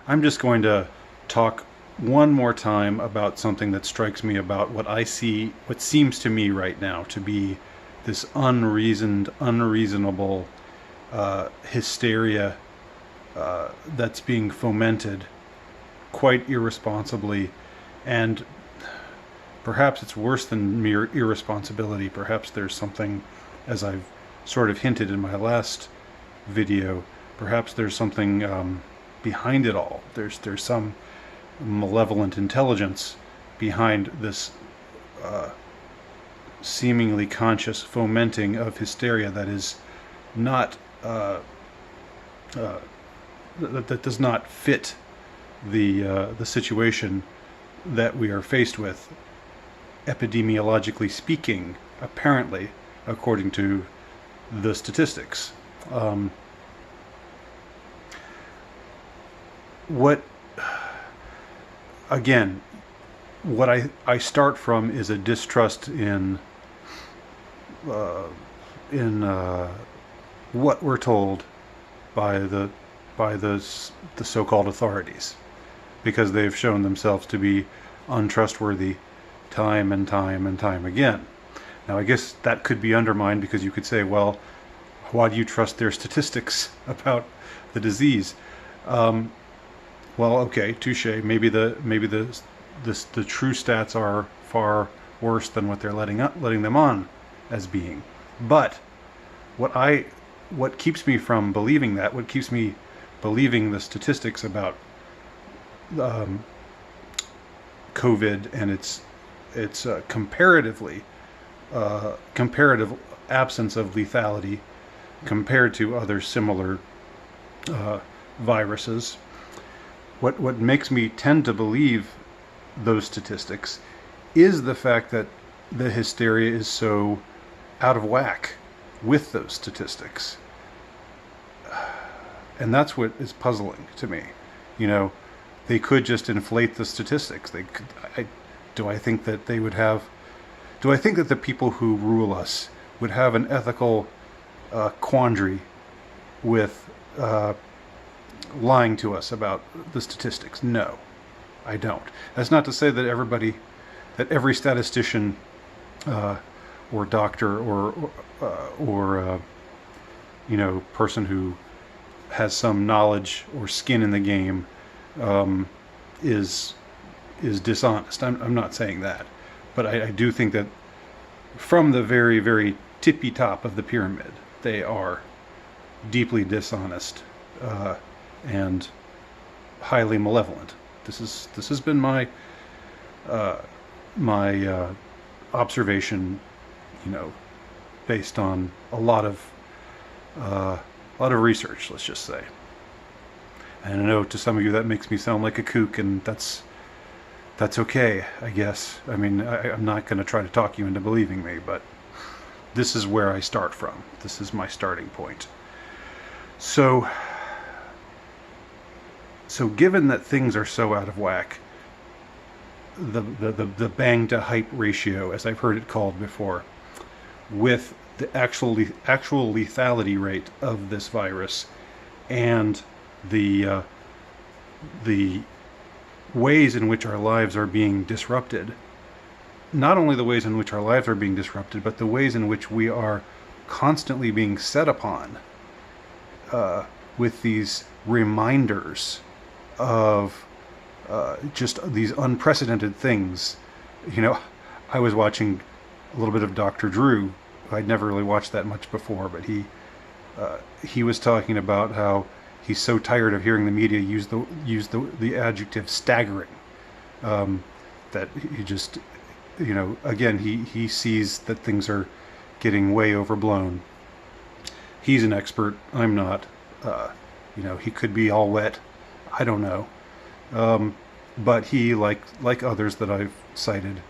I'm just going to talk one more time about something that strikes me about what I see, what seems to me right now to be this unreasonable hysteria that's being fomented quite irresponsibly. And perhaps it's worse than mere irresponsibility. Perhaps there's something, as I've sort of hinted in my last video, perhaps there's something behind it all. There's some malevolent intelligence behind this seemingly conscious fomenting of hysteria that is not that does not fit the situation that we are faced with, epidemiologically speaking, apparently, according to the statistics. What again, what I start from is a distrust in what we're told by the so-called authorities, because they've shown themselves to be untrustworthy time and time and time again. Now, I guess that could be undermined because you could say, well, why do you trust their statistics about the disease? Well, okay, touche. Maybe the true stats are far worse than what they're letting them on as being. But what keeps me from believing that, what keeps me believing the statistics about COVID and its comparative absence of lethality compared to other similar viruses. What makes me tend to believe those statistics is the fact that the hysteria is so out of whack with those statistics. And that's what is puzzling to me. You know, they could just inflate the statistics. Do I think that the people who rule us would have an ethical quandary with lying to us about the statistics? No, I don't. That's not to say that every statistician or doctor or person who has some knowledge or skin in the game is dishonest. I'm not saying that, but I do think that from the very, very tippy top of the pyramid, they are deeply dishonest and highly malevolent. This has been my observation, based on a lot of research, let's just say. And I know to some of you that makes me sound like a kook, and that's okay, I guess. I mean, I'm not going to try to talk you into believing me, but this is where I start from. This is my starting point. So given that things are so out of whack, the bang to hype ratio, as I've heard it called before, with the actual lethality rate of this virus and the ways in which our lives are being disrupted, not only the ways in which our lives are being disrupted, but the ways in which we are constantly being set upon with these reminders of just these unprecedented things. I was watching a little bit of Dr. Drew. I'd never really watched that much before, but he was talking about how he's so tired of hearing the media use the adjective staggering, that he just, again, he sees that things are getting way overblown. He's an expert. I'm not. He could be all wet. I don't know. But he, like others that I've cited,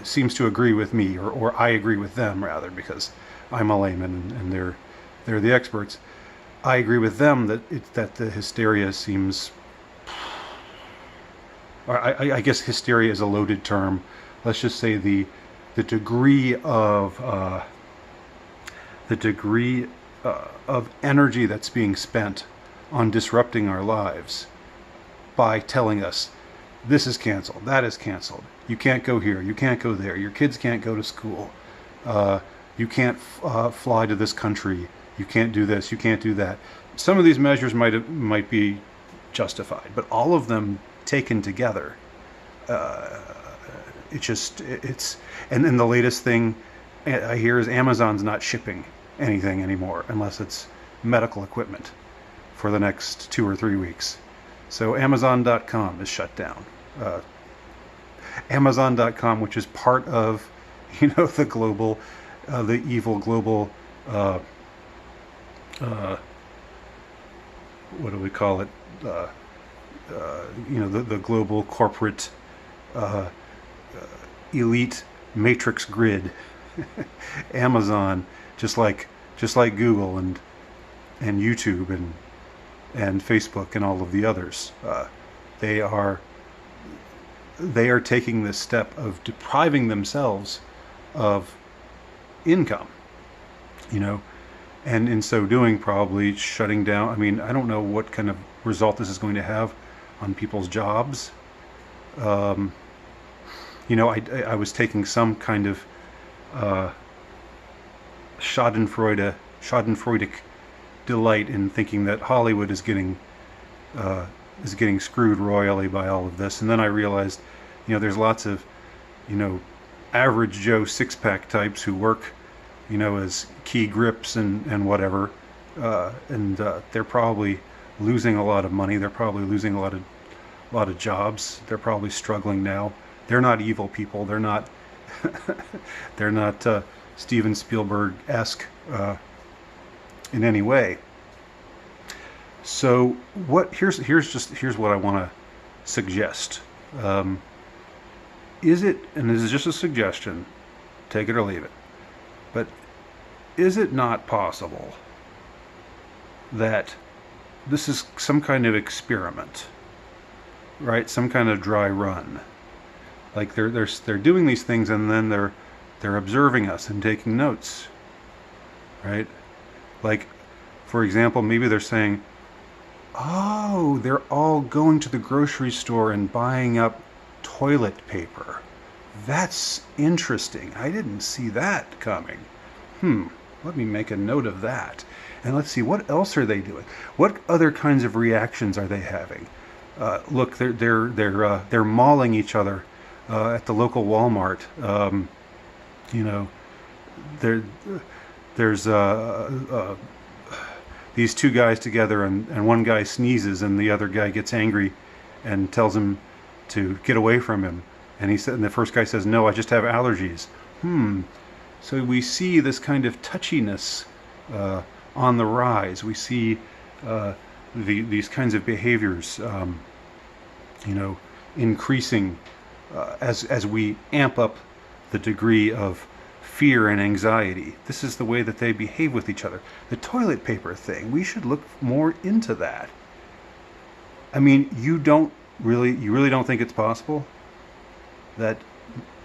seems to agree with me, or I agree with them rather, because I'm a layman and they're the experts. I agree with them that the hysteria seems, I guess hysteria is a loaded term. Let's just say the degree of energy that's being spent on disrupting our lives by telling us this is canceled, that is canceled, you can't go here, you can't go there, your kids can't go to school, you can't fly to this country, you can't do this, you can't do that. Some of these measures might be justified, but all of them taken together, it's and then the latest thing I hear is Amazon's not shipping anything anymore unless it's medical equipment for the next 2 or 3 weeks. So Amazon.com is shut down. Amazon.com, which is part of, the global, the evil global, what do we call it? The global corporate elite matrix grid. Amazon, just like Google and YouTube and Facebook and all of the others, they are taking this step of depriving themselves of income, and in so doing probably shutting down. I mean, I don't know what kind of result this is going to have on people's jobs. I was taking some kind of Schadenfreudic delight in thinking that Hollywood is getting screwed royally by all of this, and then I realized, there's lots of, average Joe six-pack types who work, as key grips and whatever, and they're probably losing a lot of money. They're probably losing a lot of jobs. They're probably struggling now. They're not evil people. They're not they're not Steven Spielberg-esque in any way. So here's what I want to suggest. Is it, and this is just a suggestion, take it or leave it, but is it not possible that this is some kind of experiment, right? Some kind of dry run. Like they're doing these things, and then they're observing us and taking notes, right? Like, for example, maybe they're saying, oh, they're all going to the grocery store and buying up toilet paper. That's interesting. I didn't see that coming. Let me make a note of that. And let's see, what else are they doing? What other kinds of reactions are they having? Look, they're mauling each other at the local Walmart. There's these two guys together, and one guy sneezes, and the other guy gets angry and tells him to get away from him. And the first guy says, "No, I just have allergies." So we see this kind of touchiness on the rise. We see these kinds of behaviors, increasing as we amp up the degree of fear and anxiety. This is the way that they behave with each other. The toilet paper thing, we should look more into that. I mean, you really don't think it's possible that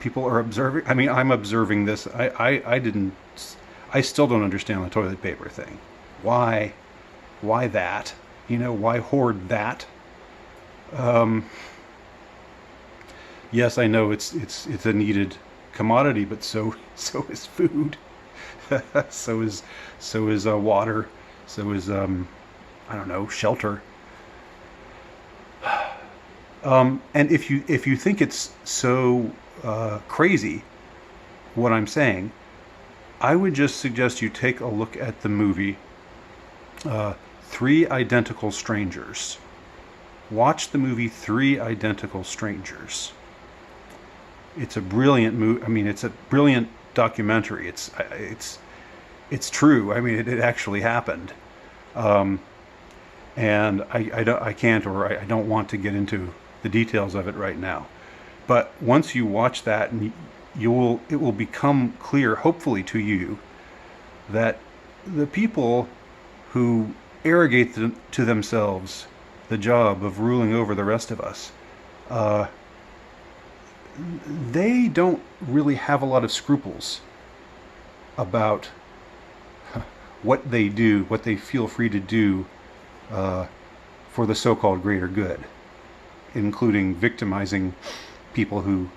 people are observing? I mean, I'm observing this. I still don't understand the toilet paper thing. Why that? Why hoard that? Yes, I know it's a needed commodity, but so is food. so is water. So is I don't know, shelter. And if you think it's so crazy what I'm saying, I would just suggest you take a look at the movie Three Identical Strangers. Watch the movie Three Identical Strangers. It's a brilliant movie. I mean, it's a brilliant documentary. It's true. I mean, it actually happened. And I can't, or I don't want to get into the details of it right now. But once you watch that, and it will become clear, hopefully to you, that the people who arrogate to themselves the job of ruling over the rest of us, they don't really have a lot of scruples about what they do, what they feel free to do for the so-called greater good, including victimizing people who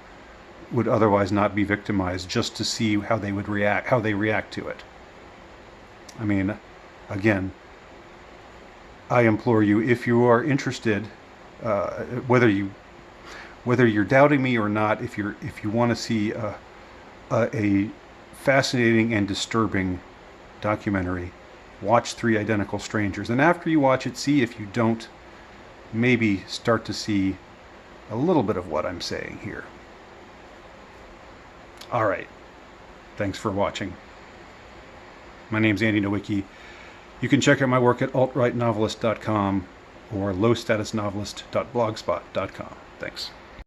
would otherwise not be victimized, just to see how they would react, how they react to it. I mean, again, I implore you, if you are interested, whether you're doubting me or not, if you want to see a fascinating and disturbing documentary, watch Three Identical Strangers. And after you watch it, see if you don't maybe start to see a little bit of what I'm saying here. All right. Thanks for watching. My name's Andy Nowicki. You can check out my work at altrightnovelist.com or lowstatusnovelist.blogspot.com. Thanks.